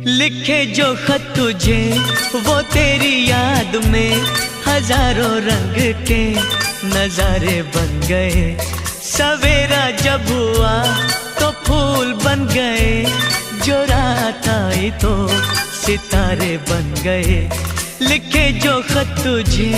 लिखे जो खत तुझे वो तेरी याद में हजारों रंग के नजारे बन गए। सवेरा जब हुआ तो फूल बन गए, जो रात आई तो सितारे बन गए। लिखे जो खत तुझे